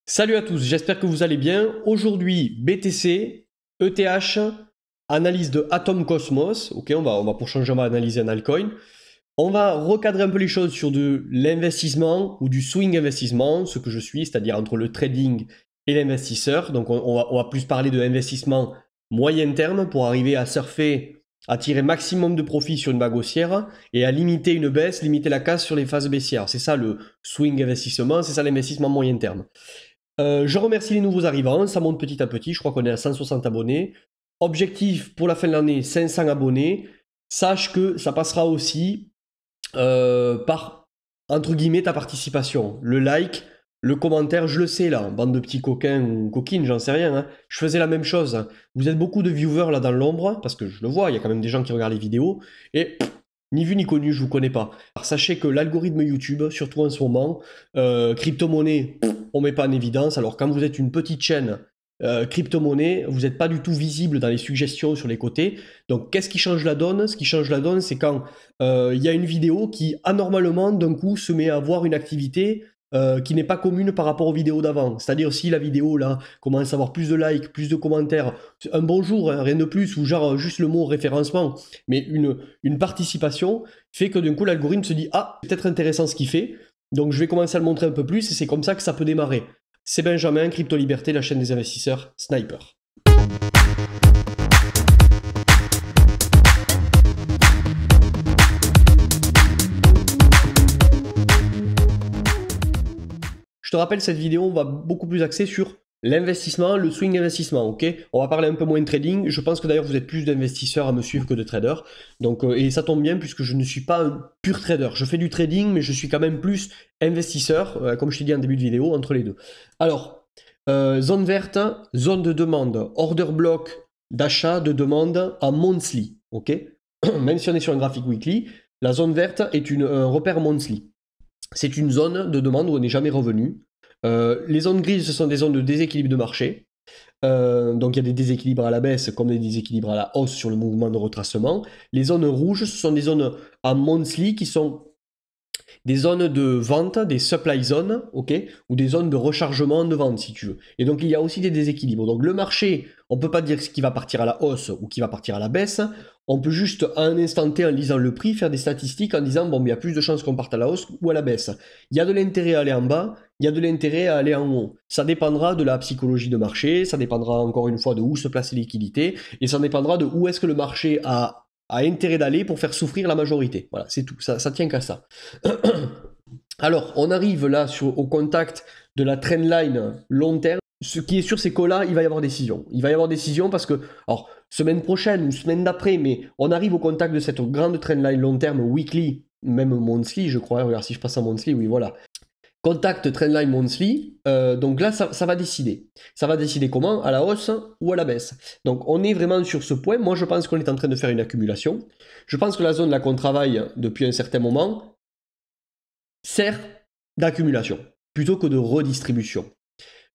Salut à tous, j'espère que vous allez bien. Aujourd'hui, BTC, ETH, analyse de Atom Cosmos. Ok, on va pour changer, on va analyser un altcoin. On va recadrer un peu les choses sur de l'investissement ou du swing investissement, ce que je suis, c'est-à-dire entre le trading et l'investisseur. Donc on va plus parler de l'investissement moyen terme pour arriver à surfer, à tirer maximum de profit sur une bague haussière et à limiter une baisse, limiter la casse sur les phases baissières. C'est ça le swing investissement, c'est ça l'investissement moyen terme. Je remercie les nouveaux arrivants, ça monte petit à petit, je crois qu'on est à 160 abonnés. Objectif pour la fin de l'année, 500 abonnés. Sache que ça passera aussi par, entre guillemets, ta participation. Le like, le commentaire, je le sais là, bande de petits coquins ou coquines, j'en sais rien. Hein. Je faisais la même chose. Vous êtes beaucoup de viewers là dans l'ombre, parce que je le vois, il y a quand même des gens qui regardent les vidéos, et ni vu ni connu, je vous connais pas. Alors sachez que l'algorithme YouTube, surtout en ce moment, crypto-monnaie, on met pas en évidence. Alors quand vous êtes une petite chaîne crypto-monnaie, vous n'êtes pas du tout visible dans les suggestions sur les côtés. Donc qu'est-ce qui change la donne? Ce qui change la donne, c'est quand il y a une vidéo qui anormalement d'un coup se met à avoir une activité qui n'est pas commune par rapport aux vidéos d'avant. C'est-à-dire si la vidéo là commence à avoir plus de likes, plus de commentaires, un bonjour, hein, rien de plus, ou genre juste le mot référencement, mais une participation fait que d'un coup l'algorithme se dit ah, c'est peut-être intéressant ce qu'il fait, donc je vais commencer à le montrer un peu plus et c'est comme ça que ça peut démarrer. C'est Benjamin, Crypto Liberté, la chaîne des investisseurs Sniper. Je te rappelle, cette vidéo, on va beaucoup plus axer sur l'investissement, le swing investissement, ok? On va parler un peu moins de trading. Je pense que d'ailleurs, vous êtes plus d'investisseurs à me suivre que de traders. Donc, et ça tombe bien puisque je ne suis pas un pur trader. Je fais du trading, mais je suis quand même plus investisseur, comme je t'ai dit en début de vidéo, entre les deux. Alors, zone verte, zone de demande, order block d'achat, de demande en monthly, ok? Même si on est sur un graphique weekly, la zone verte est un repère monthly. C'est une zone de demande où on n'est jamais revenu. Les zones grises, ce sont des zones de déséquilibre de marché. Donc il y a des déséquilibres à la baisse comme des déséquilibres à la hausse sur le mouvement de retracement. Les zones rouges, ce sont des zones à monthly qui sont des zones de vente, des supply zones, ok, ou des zones de rechargement de vente, si tu veux. Et donc, il y a aussi des déséquilibres. Donc, le marché, on ne peut pas dire ce qui va partir à la hausse ou qui va partir à la baisse. On peut juste, à un instant T, en lisant le prix, faire des statistiques en disant, bon, il y a plus de chances qu'on parte à la hausse ou à la baisse. Il y a de l'intérêt à aller en bas, il y a de l'intérêt à aller en haut. Ça dépendra de la psychologie de marché, ça dépendra encore une fois de où se place les liquidités, et ça dépendra de où est-ce que le marché a intérêt d'aller pour faire souffrir la majorité. Voilà, c'est tout. Ça tient qu'à ça. Alors, on arrive là au contact de la trendline long terme. Ce qui est sûr, c'est que là, il va y avoir décision. Il va y avoir décision parce que, alors, semaine prochaine ou semaine d'après, mais on arrive au contact de cette grande trendline long terme, weekly, même monthly, je crois. Regarde, si je passe en monthly, oui, voilà. Contact trendline monthly, donc là, ça va décider. Ça va décider comment? À la hausse ou à la baisse. Donc, on est vraiment sur ce point. Moi, je pense qu'on est en train de faire une accumulation. Je pense que la zone là qu'on travaille depuis un certain moment sert d'accumulation plutôt que de redistribution.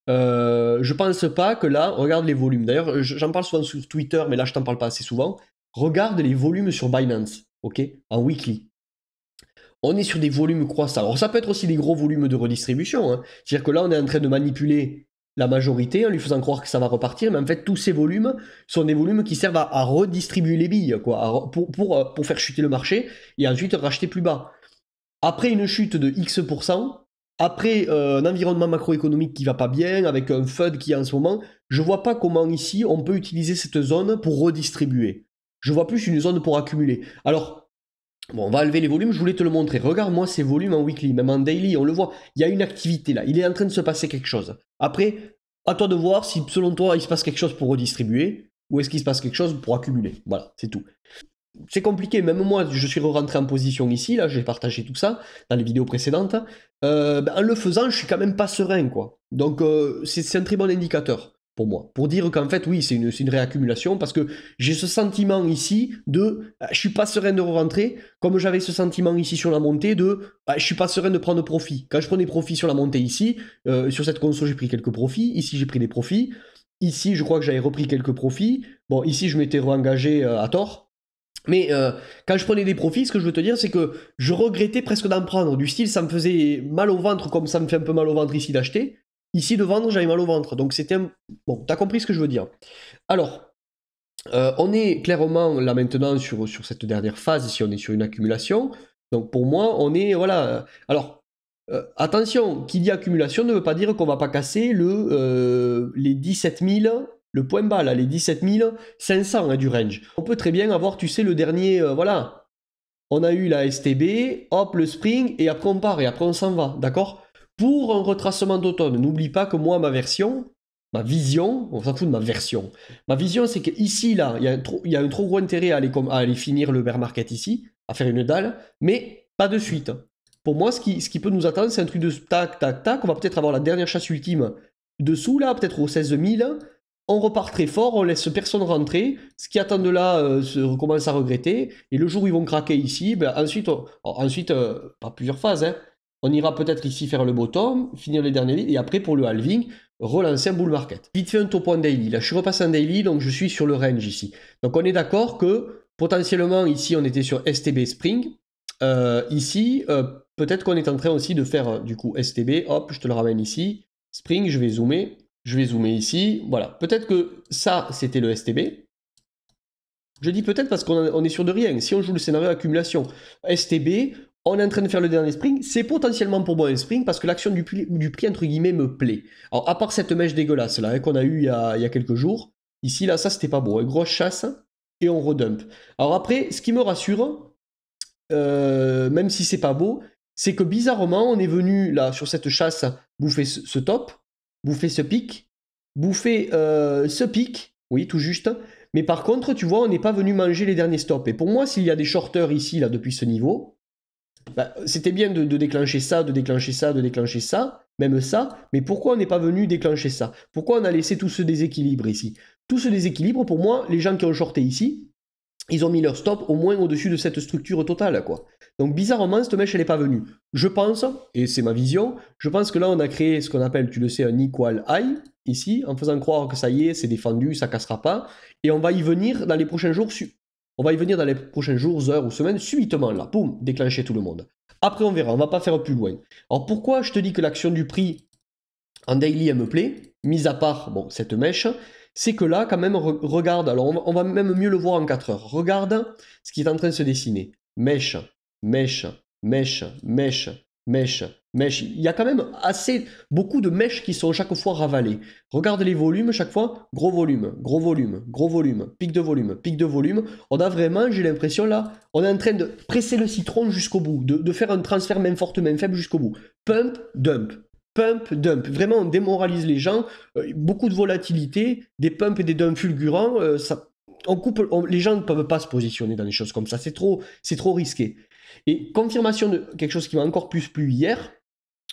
Je pense pas que là, regarde les volumes. D'ailleurs, j'en parle souvent sur Twitter, mais là, je t'en parle pas assez souvent. Regarde les volumes sur Binance, ok, en weekly. On est sur des volumes croissants. Alors, ça peut être aussi des gros volumes de redistribution. Hein. C'est-à-dire que là, on est en train de manipuler la majorité en lui faisant croire que ça va repartir, mais en fait, tous ces volumes sont des volumes qui servent à redistribuer les billes, quoi, pour faire chuter le marché et ensuite racheter plus bas. Après une chute de X%, après un environnement macroéconomique qui va pas bien, avec un FUD qui est en ce moment, je vois pas comment ici on peut utiliser cette zone pour redistribuer. Je vois plus une zone pour accumuler. Alors, bon, on va enlever les volumes, je voulais te le montrer. Regarde-moi ces volumes en weekly, même en daily, on le voit. Il y a une activité là, il est en train de se passer quelque chose. Après, à toi de voir si selon toi il se passe quelque chose pour redistribuer, ou est-ce qu'il se passe quelque chose pour accumuler. Voilà, c'est tout. C'est compliqué, même moi, je suis rentré en position ici, là, j'ai partagé tout ça dans les vidéos précédentes. En le faisant, je suis quand même pas serein, quoi. Donc, c'est un très bon indicateur pour moi, pour dire qu'en fait, oui, c'est une réaccumulation, parce que j'ai ce sentiment ici de je suis pas serein de rentrer, comme j'avais ce sentiment ici sur la montée de je suis pas serein de prendre profit. Quand je prenais profit sur la montée ici, sur cette console, j'ai pris quelques profits, ici, j'ai pris des profits, ici, je crois que j'avais repris quelques profits. Bon, ici, je m'étais re-engagé à tort. Mais quand je prenais des profits, ce que je veux te dire, c'est que je regrettais presque d'en prendre. Du style, ça me faisait mal au ventre, comme ça me fait un peu mal au ventre ici d'acheter. Ici, de vendre, j'avais mal au ventre. Donc, c'était un... Bon, t'as compris ce que je veux dire. Alors, on est clairement, là maintenant, sur cette dernière phase, si on est sur une accumulation. Donc, pour moi, on est... Voilà. Alors, attention, qu'il y ait accumulation ne veut pas dire qu'on va pas casser les 17 000... Le point bas, là, les 17 500 hein, du range. On peut très bien avoir, tu sais, le dernier... voilà. On a eu la STB, hop, le spring, et après on part, et après on s'en va, d'accord? Pour un retracement d'automne, n'oublie pas que moi, ma version, ma vision, on s'en fout de ma version. Ma vision, c'est qu'ici, là, il y a un trop gros intérêt à aller finir le bear market ici, à faire une dalle, mais pas de suite. Pour moi, ce qui peut nous attendre, c'est un truc de tac, tac, tac. On va peut-être avoir la dernière chasse ultime dessous, là, peut-être aux 16 000. On repart très fort, on laisse personne rentrer. Ce qui attend de là commence à regretter. Et le jour où ils vont craquer ici, ben ensuite, pas plusieurs phases, hein, on ira peut-être ici faire le bottom, finir les derniers leads, et après pour le halving, relancer un bull market. Vite fait un topo en daily. Là, je suis repassé en daily, donc je suis sur le range ici. Donc on est d'accord que potentiellement ici, on était sur STB Spring. Ici, peut-être qu'on est en train aussi de faire du coup STB. Hop, je te le ramène ici. Spring, je vais zoomer. Je vais zoomer ici. Voilà. Peut-être que ça, c'était le STB. Je dis peut-être parce qu'on est sûr de rien. Si on joue le scénario accumulation STB, on est en train de faire le dernier spring. C'est potentiellement pour moi un spring parce que l'action du prix, entre guillemets, me plaît. Alors, à part cette mèche dégueulasse là, hein, qu'on a eu il y a quelques jours, ici, là, ça, c'était pas beau. Hein. Grosse chasse et on redump. Alors après, ce qui me rassure, même si c'est pas beau, c'est que bizarrement, on est venu là sur cette chasse bouffer ce top, bouffer ce pic, bouffer ce pic, oui, tout juste. Mais par contre, tu vois, on n'est pas venu manger les derniers stops. Et pour moi, s'il y a des shorters ici, là, depuis ce niveau, bah, c'était bien de déclencher ça, de déclencher ça, de déclencher ça, même ça, mais pourquoi on n'est pas venu déclencher ça? Pourquoi on a laissé tout ce déséquilibre ici? Tout ce déséquilibre, pour moi, les gens qui ont shorté ici, ils ont mis leur stop au moins au-dessus de cette structure totale, quoi. Donc bizarrement, cette mèche, elle n'est pas venue. Je pense, et c'est ma vision, je pense que là, on a créé ce qu'on appelle, tu le sais, un equal high, ici, en faisant croire que ça y est, c'est défendu, ça cassera pas, et on va y venir dans les prochains jours, on va y venir dans les prochains jours, heures ou semaines, subitement, là, boum, déclencher tout le monde. Après, on verra, on va pas faire plus loin. Alors pourquoi je te dis que l'action du prix en daily, elle me plaît, mis à part, bon, cette mèche, c'est que là, quand même, regarde, alors on va même mieux le voir en 4 heures. Regarde ce qui est en train de se dessiner. Mèche, mèche, mèche, mèche, mèche, mèche. Il y a quand même beaucoup de mèches qui sont chaque fois ravalées. Regarde les volumes, chaque fois, gros volume, gros volume, gros volume, pic de volume, pic de volume. On a vraiment, j'ai l'impression là, on est en train de presser le citron jusqu'au bout, de faire un transfert main forte, main faible jusqu'au bout. Pump, dump. Pump, dump. Vraiment, on démoralise les gens. Beaucoup de volatilité, des pumps et des dumps fulgurants. Les gens ne peuvent pas se positionner dans des choses comme ça. C'est trop risqué. Et confirmation de quelque chose qui m'a encore plus plu hier.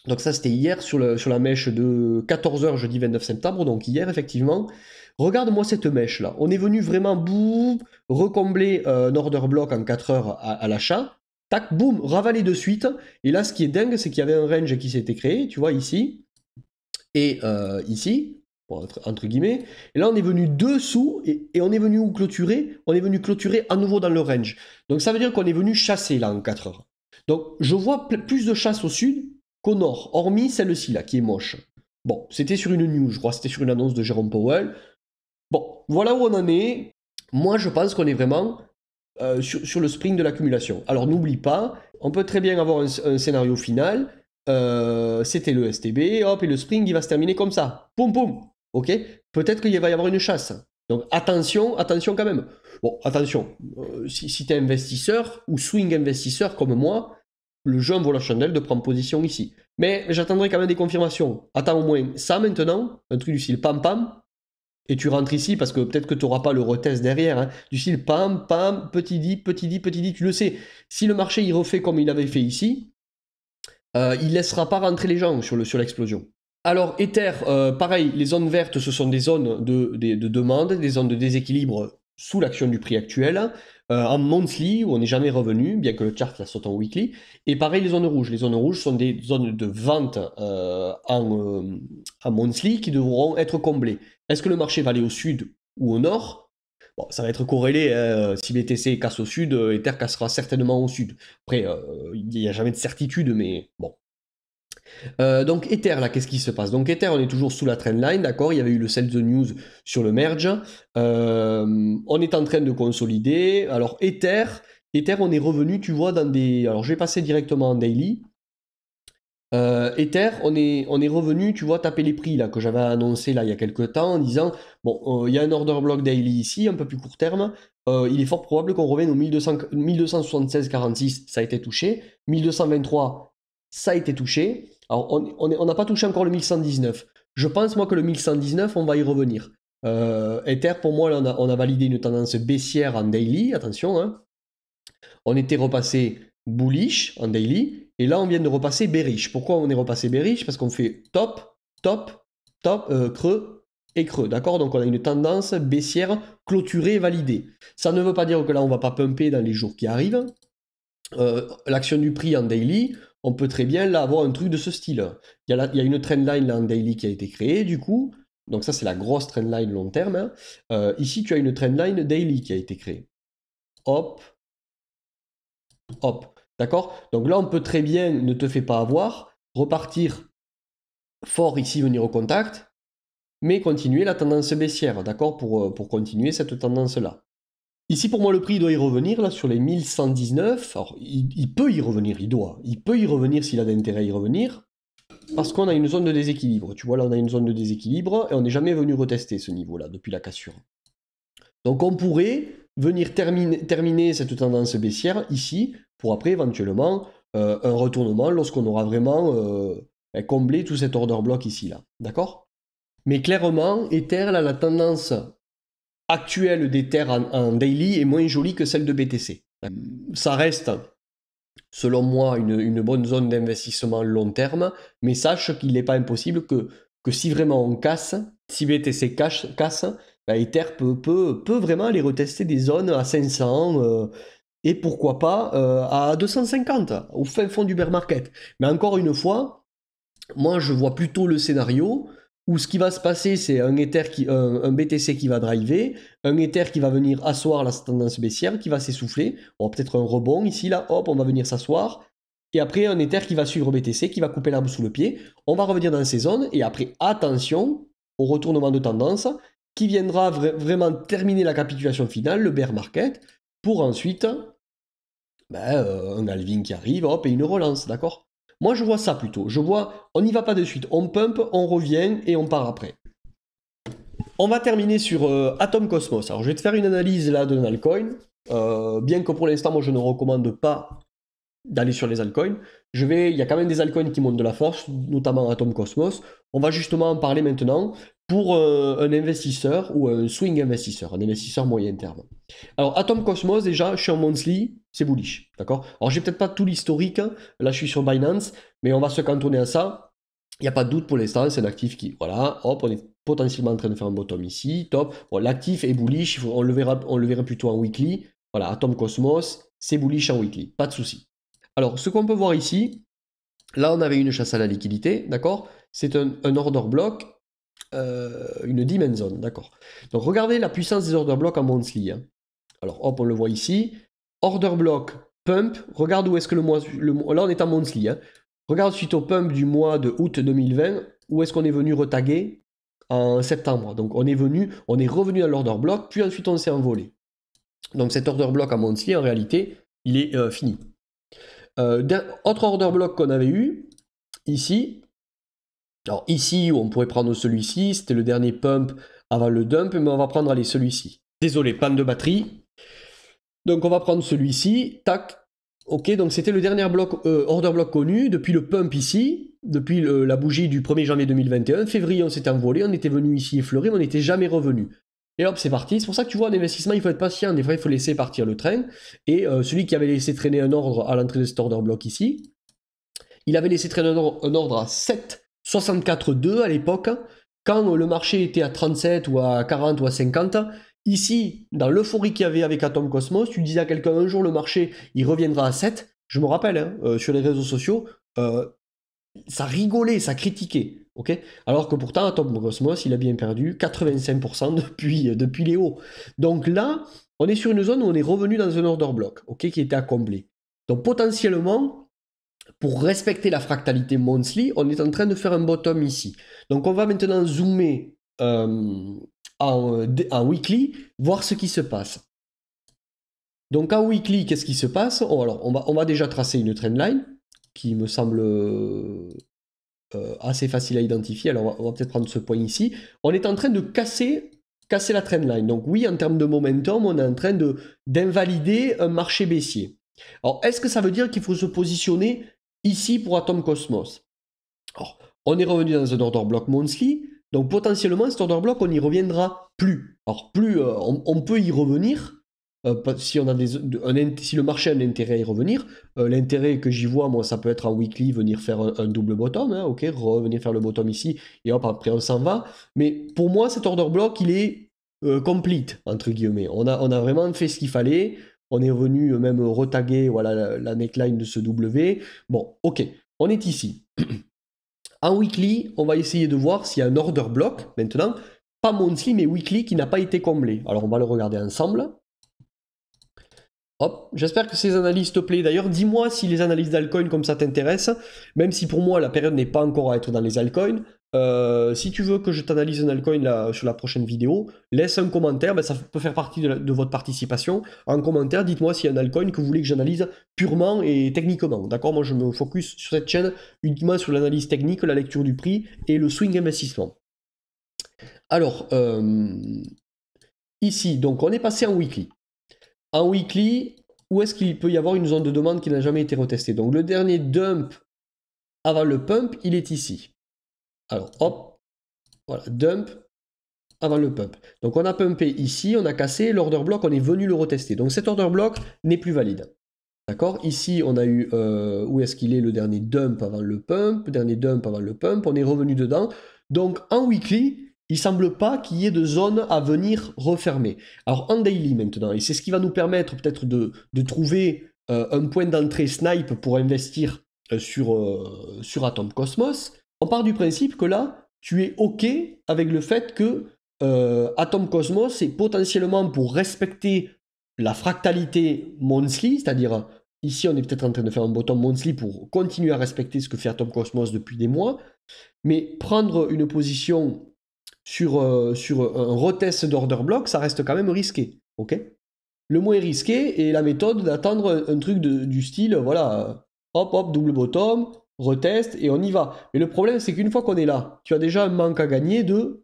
Donc ça, c'était hier sur la mèche de 14h, jeudi 29 septembre. Donc hier, effectivement. Regarde-moi cette mèche-là. On est venu vraiment recombler un order block en 4 heures à l'achat. Tac, boum, ravalé de suite. Et là, ce qui est dingue, c'est qu'il y avait un range qui s'était créé, tu vois, ici, et ici, bon, entre guillemets. Et là, on est venu dessous, et on est venu où clôturer? On est venu clôturer à nouveau dans le range. Donc ça veut dire qu'on est venu chasser, là, en 4 heures. Donc, je vois plus de chasse au sud qu'au nord, hormis celle-ci, là, qui est moche. Bon, c'était sur une news, je crois, c'était sur une annonce de Jérôme Powell. Bon, voilà où on en est. Moi, je pense qu'on est vraiment sur le sprint de l'accumulation. Alors n'oublie pas, on peut très bien avoir un scénario final. C'était le STB, hop, et le spring il va se terminer comme ça. Poum poum. Ok. Peut-être qu'il va y avoir une chasse. Donc attention quand même. Bon, attention. Si tu es investisseur ou swing investisseur comme moi, le jeu en vaut la chandelle de prendre position ici. Mais j'attendrai quand même des confirmations. Attends au moins ça maintenant, un truc du style pam pam. Et tu rentres ici parce que peut-être que tu n'auras pas le retest derrière. Hein. Du style pam, pam, petit dit, petit dit, petit dit. Tu le sais. Si le marché il refait comme il avait fait ici, il ne laissera pas rentrer les gens sur l'explosion. Alors, Ether, pareil, les zones vertes, ce sont des zones de demande, des zones de déséquilibre sous l'action du prix actuel. En monthly, où on n'est jamais revenu, bien que le chart la saute en weekly. Et pareil, les zones rouges. Les zones rouges sont des zones de vente en monthly qui devront être comblées. Est-ce que le marché va aller au sud ou au nord? Bon, ça va être corrélé. Hein. Si BTC casse au sud, Ether cassera certainement au sud. Après, il n'y a jamais de certitude, mais bon. Donc Ether, là, qu'est-ce qui se passe? Donc Ether, on est toujours sous la trendline, d'accord? Il y avait eu le sell the news sur le merge. On est en train de consolider. Alors Ether, on est revenu, tu vois, dans des... Alors je vais passer directement en daily. Ether, on est revenu, tu vois, taper les prix là, que j'avais annoncé là, il y a quelques temps en disant, bon, il y a un order block daily ici, un peu plus court terme. Il est fort probable qu'on revienne au 1276,46, ça a été touché. 1223, ça a été touché. Alors, on n'a pas touché encore le 1119. Je pense, moi, que le 1119, on va y revenir. Ether, pour moi, là, on a validé une tendance baissière en daily, attention, hein. On était repassé bullish en daily, et là, on vient de repasser bearish. Pourquoi on est repassé bearish? Parce qu'on fait top, top, top, creux et creux, d'accord? Donc, on a une tendance baissière clôturée et validée. Ça ne veut pas dire que là, on ne va pas pumper dans les jours qui arrivent. L'action du prix en daily, on peut très bien là avoir un truc de ce style. Il y a une trendline là en daily qui a été créée, du coup. Donc ça, c'est la grosse trendline long terme, hein. Ici, tu as une trendline daily qui a été créée. Hop, hop. D'accord? Donc là, on peut très bien, ne te fais pas avoir, repartir fort ici, venir au contact, mais continuer la tendance baissière, d'accord? Pour continuer cette tendance-là. Ici, pour moi, le prix doit y revenir, là, sur les 1119. Alors, il peut y revenir, il peut y revenir s'il a d'intérêt à y revenir, parce qu'on a une zone de déséquilibre. Tu vois, là, on a une zone de déséquilibre, et on n'est jamais venu retester ce niveau-là, depuis la cassure. Donc, on pourrait venir terminer cette tendance baissière ici, pour après, éventuellement, un retournement lorsqu'on aura vraiment comblé tout cet order block ici, là. D'accord? Mais clairement, Ether, là, la tendance actuelle d'Ether en daily est moins jolie que celle de BTC. Ça reste, selon moi, une bonne zone d'investissement long terme, mais sache qu'il n'est pas impossible que si vraiment on casse, si BTC casse, bah, Ether peut vraiment aller retester des zones à 500 et pourquoi pas à 250 au fin fond du bear market. Mais encore une fois, moi je vois plutôt le scénario où ce qui va se passer, c'est un BTC qui va driver, un Ether qui va venir asseoir la tendance baissière, qui va s'essouffler. On peut-être un rebond ici, là, hop, on va venir s'asseoir. Et après, un Ether qui va suivre BTC, qui va couper l'arbre sous le pied. On va revenir dans ces zones. Et après, attention au retournement de tendance qui viendra vraiment terminer la capitulation finale, le bear market, pour ensuite un halving qui arrive, hop, et une relance, d'accord? Moi, je vois ça plutôt. Je vois, on n'y va pas de suite. On pump, on revient et on part après. On va terminer sur Atom Cosmos. Alors, je vais te faire une analyse là d'un altcoin. Bien que pour l'instant, moi, je ne recommande pas d'aller sur les altcoins. Il y a quand même des altcoins qui montent de la force, notamment Atom Cosmos. On va justement en parler maintenant pour un investisseur ou un swing investisseur, un investisseur moyen terme. Alors, Atom Cosmos, déjà, je suis en monthly, c'est bullish, d'accord? Alors, j'ai peut-être pas tout l'historique, hein. Là, je suis sur Binance, mais on va se cantonner à ça. Il n'y a pas de doute pour l'instant, c'est un actif qui, voilà, hop, on est potentiellement en train de faire un bottom ici, top. Bon, l'actif est bullish, on le verra plutôt en weekly. Voilà, Atom Cosmos, c'est bullish en weekly, pas de souci. Alors, ce qu'on peut voir ici, là, on avait une chasse à la liquidité, d'accord? C'est un order block, une demand zone, d'accord? Donc, regardez la puissance des order blocks en monthly, hein. Alors, hop, on le voit ici. Order block, pump. Regarde où est-ce que le mois... là, on est en monthly, hein. Regarde suite au pump du mois de août 2020, où est-ce qu'on est venu retaguer en septembre. Donc, on est revenu à l'order block, puis ensuite, on s'est envolé. Donc, cet order block en monthly, en réalité, il est fini. Autre order block qu'on avait eu, ici. Alors, ici, on pourrait prendre celui-ci. C'était le dernier pump avant le dump, mais on va prendre, allez, celui-ci. Désolé, panne de batterie. Donc on va prendre celui-ci, tac, ok, donc c'était le dernier order block connu, depuis le pump ici, depuis la bougie du 1er janvier 2021, février on s'était envolé, on était venu ici effleurer, mais on n'était jamais revenu. Et hop, c'est parti, c'est pour ça que tu vois, en investissement, il faut être patient, des fois il faut laisser partir le train, et celui qui avait laissé traîner un ordre à l'entrée de cet order block ici, il avait laissé traîner un ordre à 7,64,2 à l'époque, quand le marché était à 37 ou à 40 ou à 50. Ici, dans l'euphorie qu'il y avait avec Atom Cosmos, tu disais à quelqu'un un jour le marché il reviendra à 7. Je me rappelle, hein, sur les réseaux sociaux, ça rigolait, ça critiquait. Okay, alors que pourtant, Atom Cosmos, il a bien perdu 85% depuis les hauts. Donc là, on est sur une zone où on est revenu dans un order block, okay, qui était à combler. Donc potentiellement, pour respecter la fractalité monthly, on est en train de faire un bottom ici. Donc on va maintenant zoomer en weekly, voir ce qui se passe. Donc en weekly, qu'est-ce qui se passe? Alors on va déjà tracer une trendline qui me semble assez facile à identifier. Alors on va peut-être prendre ce point ici. On est en train de casser la trendline. Donc oui, en termes de momentum, on est en train d'invalider un marché baissier. Alors est-ce que ça veut dire qu'il faut se positionner ici pour Atom Cosmos? Alors, on est revenu dans un order block monthly. Donc potentiellement, cet order block, on n'y reviendra plus. Alors plus, on peut y revenir, si, si le marché a un intérêt à y revenir. L'intérêt que j'y vois, moi, ça peut être en weekly, venir faire un double bottom, hein, ok, revenir faire le bottom ici, et hop, après on s'en va. Mais pour moi, cet order block, il est complete, entre guillemets. On a vraiment fait ce qu'il fallait. On est venu même retaguer voilà, la neckline de ce W. Bon, ok, on est ici. En weekly, on va essayer de voir s'il y a un order block, maintenant, pas monthly, mais weekly, qui n'a pas été comblé. Alors, on va le regarder ensemble. Hop, j'espère que ces analyses te plaisent. D'ailleurs, dis-moi si les analyses d'altcoins comme ça t'intéressent, même si pour moi, la période n'est pas encore à être dans les altcoins. Si tu veux que je t'analyse un altcoin sur la prochaine vidéo, laisse un commentaire, ben, ça peut faire partie de votre participation. En commentaire, dites-moi s'il y a un altcoin que vous voulez que j'analyse purement et techniquement. D'accord? Moi, je me focus sur cette chaîne uniquement sur l'analyse technique, la lecture du prix et le swing investissement. Alors, ici, donc on est passé en weekly. En weekly, où est-ce qu'il peut y avoir une zone de demande qui n'a jamais été retestée? Donc le dernier dump avant le pump, il est ici. Alors hop, voilà, dump avant le pump. Donc on a pumpé ici, on a cassé, l'order block, on est venu le retester. Donc cet order block n'est plus valide. D'accord? Ici, on a eu, où est-ce qu'il est le dernier dump avant le pump, dernier dump avant le pump, on est revenu dedans. Donc en weekly, il ne semble pas qu'il y ait de zone à venir refermer. Alors en daily maintenant, et c'est ce qui va nous permettre peut-être de trouver un point d'entrée snipe pour investir sur Atom Cosmos, on part du principe que là, tu es OK avec le fait que Atom Cosmos est potentiellement pour respecter la fractalité monthly, c'est-à-dire ici on est peut-être en train de faire un bottom monthly pour continuer à respecter ce que fait Atom Cosmos depuis des mois, mais prendre une position sur un retest d'order block, ça reste quand même risqué. Ok? Le moins risqué est la méthode d'attendre un truc du style, voilà, hop, hop, double bottom, retest, et on y va. Mais le problème, c'est qu'une fois qu'on est là, tu as déjà un manque à gagner de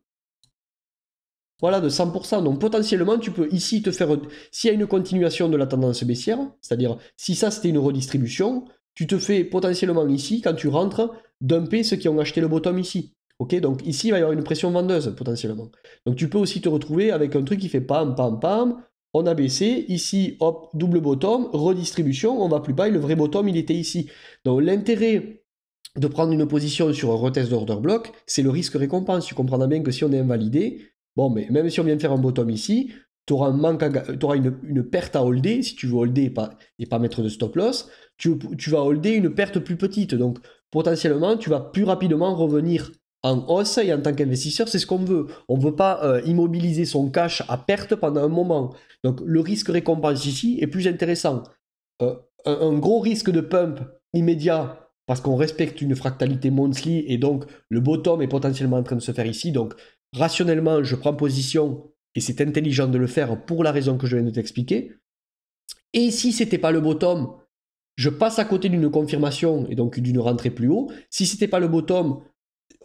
100%. Donc potentiellement, tu peux ici te faire... S'il y a une continuation de la tendance baissière, c'est-à-dire si ça c'était une redistribution, tu te fais potentiellement ici, quand tu rentres, dumper ceux qui ont acheté le bottom ici. Ok, donc ici, il va y avoir une pression vendeuse potentiellement. Donc tu peux aussi te retrouver avec un truc qui fait pam, pam, pam. On a baissé, ici, hop, double bottom, redistribution, on va plus bas, et le vrai bottom, il était ici. Donc l'intérêt de prendre une position sur un retest d'order block, c'est le risque-récompense. Tu comprendras bien que si on est invalidé, bon, mais même si on vient de faire un bottom ici, tu auras une perte à holder, si tu veux holder et pas mettre de stop loss, tu vas holder une perte plus petite. Donc potentiellement, tu vas plus rapidement revenir en hausse, et en tant qu'investisseur, c'est ce qu'on veut. On ne veut pas immobiliser son cash à perte pendant un moment. Donc le risque-récompense ici est plus intéressant. Un gros risque de pump immédiat, parce qu'on respecte une fractalité monthly, et donc le bottom est potentiellement en train de se faire ici. Donc rationnellement, je prends position, et c'est intelligent de le faire pour la raison que je viens de t'expliquer. Et si ce n'était pas le bottom, je passe à côté d'une confirmation, et donc d'une rentrée plus haut. Si ce n'était pas le bottom,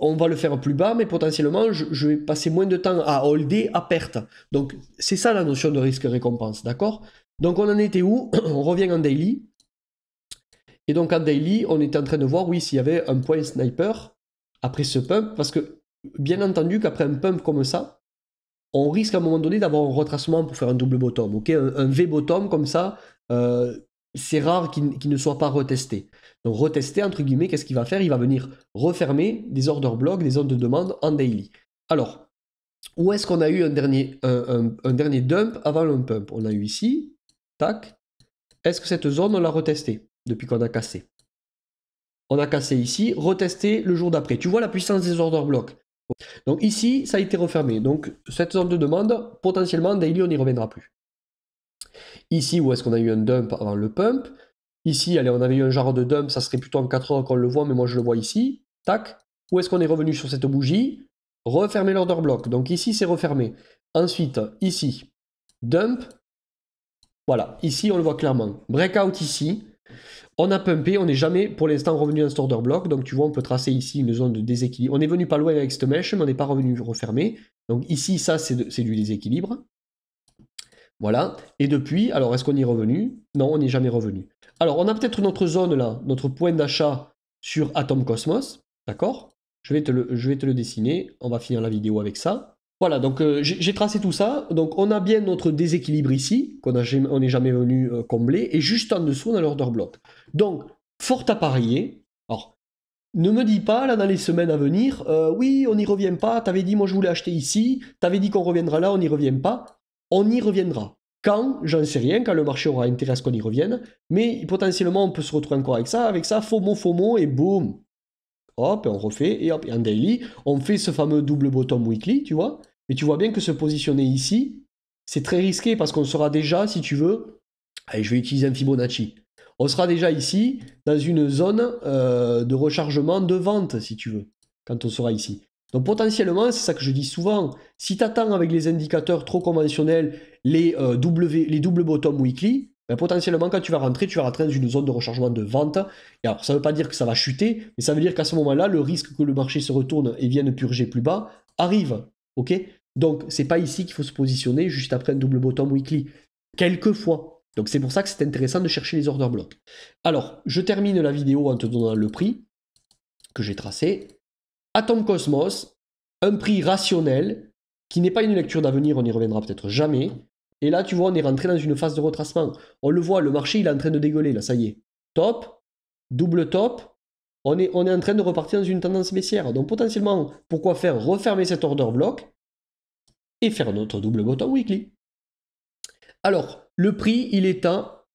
on va le faire plus bas, mais potentiellement, je vais passer moins de temps à holder à perte. Donc, c'est ça la notion de risque-récompense, d'accord? Donc, on en était où? On revient en daily. Et donc, en daily, on était en train de voir, oui, s'il y avait un point sniper après ce pump, parce que, bien entendu, qu'après un pump comme ça, on risque à un moment donné d'avoir un retracement pour faire un double bottom, ok? Un V-bottom comme ça, c'est rare qu'il ne soit pas retesté. Donc retester, entre guillemets, qu'est-ce qu'il va faire? Il va venir refermer des order blocks, des zones de demande en daily. Alors, où est-ce qu'on a eu un dernier dump avant le pump? On a eu ici, tac. Est-ce que cette zone, on l'a retestée depuis qu'on a cassé? On a cassé ici, retesté le jour d'après. Tu vois la puissance des order blocks. Donc ici, ça a été refermé. Donc cette zone de demande, potentiellement, daily, on n'y reviendra plus. Ici, où est-ce qu'on a eu un dump avant le pump? Ici, allez, on avait eu un genre de dump, ça serait plutôt en 4 heures qu'on le voit, mais moi je le vois ici. Tac. Où est-ce qu'on est revenu sur cette bougie? Refermer l'order block. Donc ici, c'est refermé. Ensuite, ici, dump. Voilà, ici, on le voit clairement. Breakout ici. On a pumpé, on n'est jamais pour l'instant revenu dans cet order block. Donc tu vois, on peut tracer ici une zone de déséquilibre. On est venu pas loin avec cette mèche, mais on n'est pas revenu refermer. Donc ici, ça, c'est du déséquilibre. Voilà. Et depuis, alors est-ce qu'on y est revenu? Non, on n'est jamais revenu. Alors, on a peut-être notre zone là, notre point d'achat sur Atom Cosmos. D'accord? Je vais te le dessiner. On va finir la vidéo avec ça. Voilà, donc j'ai tracé tout ça. Donc, on a bien notre déséquilibre ici, qu'on n'est jamais venu combler. Et juste en dessous, on a l'order block. Donc, fort à parier. Alors, ne me dis pas, là, dans les semaines à venir, oui, on n'y revient pas. T'avais dit, moi, je voulais acheter ici. T'avais dit qu'on reviendra là, on n'y revient pas. On y reviendra. Quand, j'en sais rien, quand le marché aura intérêt à ce qu'on y revienne, mais potentiellement on peut se retrouver encore avec ça, FOMO, et boum, hop, on refait, et hop, et en daily, on fait ce fameux double bottom weekly, tu vois, et tu vois bien que se positionner ici, c'est très risqué, parce qu'on sera déjà, si tu veux, allez, je vais utiliser un Fibonacci, on sera déjà ici, dans une zone de rechargement de vente, si tu veux, quand on sera ici. Donc potentiellement, c'est ça que je dis souvent, si tu attends avec les indicateurs trop conventionnels les double bottom weekly, ben potentiellement quand tu vas rentrer dans une zone de rechargement de vente. Et alors ça ne veut pas dire que ça va chuter, mais ça veut dire qu'à ce moment-là, le risque que le marché se retourne et vienne purger plus bas arrive. Ok? Donc c'est pas ici qu'il faut se positionner juste après un double bottom weekly. Quelquefois. Donc c'est pour ça que c'est intéressant de chercher les order blocks. Alors, je termine la vidéo en te donnant le prix que j'ai tracé. Atom Cosmos, un prix rationnel, qui n'est pas une lecture d'avenir, on n'y reviendra peut-être jamais. Et là, tu vois, on est rentré dans une phase de retracement. On le voit, le marché, il est en train de dégueuler, là, ça y est. Top, double top, on est en train de repartir dans une tendance baissière. Donc potentiellement, pourquoi faire? Refermer cet order block et faire notre double bottom weekly. Alors, le prix, il est à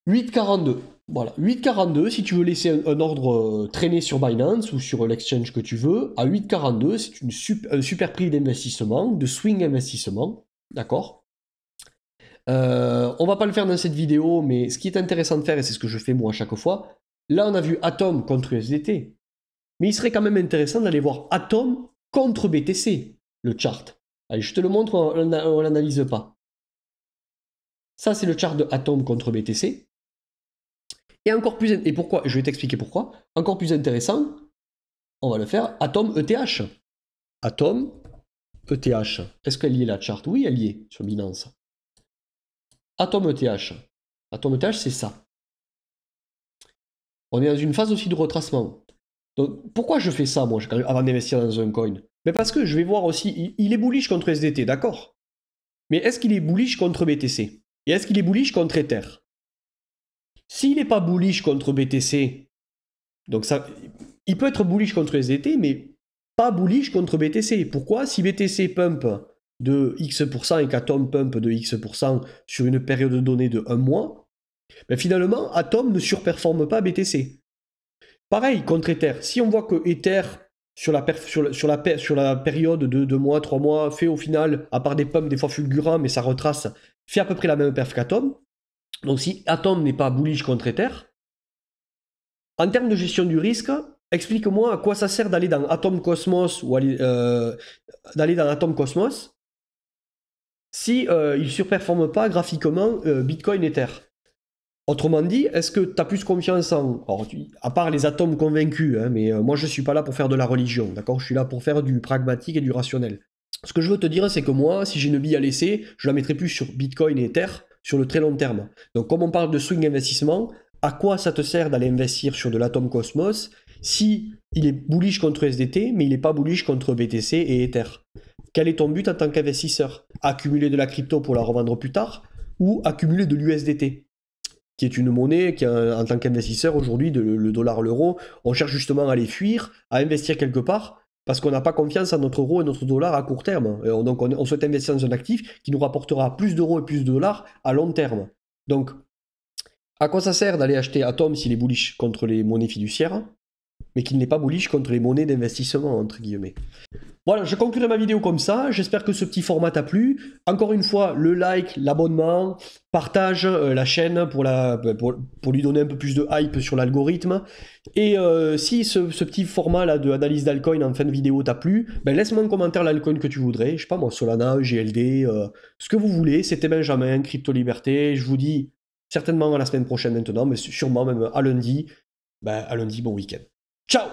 8,42. Voilà, 8,42, si tu veux laisser un ordre traîner sur Binance ou sur l'exchange que tu veux, à 8,42, c'est un super prix d'investissement, de swing investissement, d'accord? On va pas le faire dans cette vidéo, mais ce qui est intéressant de faire, et c'est ce que je fais moi à chaque fois, là on a vu Atom contre USDT, mais il serait quand même intéressant d'aller voir Atom contre BTC, le chart. Allez, je te le montre, on l'analyse pas. Ça c'est le chart de Atom contre BTC. Et encore plus, et pourquoi, je vais t'expliquer pourquoi, encore plus intéressant, on va le faire, Atom ETH. Atom ETH. Est-ce qu'elle y est la charte? Oui, elle y est sur Binance. Atom ETH. Atom ETH, c'est ça. On est dans une phase aussi de retracement. Donc, pourquoi je fais ça, moi, avant d'investir dans un coin? Mais parce que je vais voir aussi, il est bullish contre SDT, d'accord? Mais est-ce qu'il est bullish contre BTC? Et est-ce qu'il est bullish contre Ether? S'il n'est pas bullish contre BTC, donc ça, il peut être bullish contre SDT, mais pas bullish contre BTC. Pourquoi? Si BTC pump de X% et qu'Atom pump de X% sur une période donnée de 1 mois, ben finalement, Atom ne surperforme pas BTC. Pareil, contre Ether. Si on voit que Ether, sur la période de 2 mois, 3 mois, fait au final, à part des pumps des fois fulgurants, mais ça retrace, fait à peu près la même perf qu'Atom. Donc si Atom n'est pas bullish contre Ether, en termes de gestion du risque, explique-moi à quoi ça sert d'aller dans Atom Cosmos ou d'aller dans Atom Cosmos si il ne surperforme pas graphiquement Bitcoin Ether. Autrement dit, est-ce que tu as plus confiance en... Alors, à part les atomes convaincus, hein, mais moi je ne suis pas là pour faire de la religion, d'accord? Je suis là pour faire du pragmatique et du rationnel. Ce que je veux te dire, c'est que moi, si j'ai une bille à laisser, je la mettrai plus sur Bitcoin et Ether sur le très long terme. Donc comme on parle de swing investissement, à quoi ça te sert d'aller investir sur de l'Atom Cosmos si il est bullish contre SDT, mais il n'est pas bullish contre BTC et Ether? Quel est ton but en tant qu'investisseur? Accumuler de la crypto pour la revendre plus tard ou accumuler de l'USDT, qui est une monnaie qui, en tant qu'investisseur aujourd'hui, le dollar, l'euro, on cherche justement à les fuir, à investir quelque part, parce qu'on n'a pas confiance en notre euro et notre dollar à court terme. Donc on souhaite investir dans un actif qui nous rapportera plus d'euros et plus de dollars à long terme. Donc, à quoi ça sert d'aller acheter Atom s'il est bullish contre les monnaies fiduciaires? mais qui ne l'est pas bullish contre les monnaies d'investissement, entre guillemets. Voilà, je conclurai ma vidéo comme ça. J'espère que ce petit format t'a plu. Encore une fois, le like, l'abonnement, partage la chaîne pour lui donner un peu plus de hype sur l'algorithme. Et si ce petit format-là de analyse d'altcoin en fin de vidéo t'a plu, ben laisse-moi un commentaire l'altcoin que tu voudrais. Je sais pas moi, Solana, GLD, ce que vous voulez. C'était Benjamin, Crypto Liberté. Je vous dis certainement à la semaine prochaine maintenant, mais sûrement même à lundi. Ben, à lundi, bon week-end. Ciao!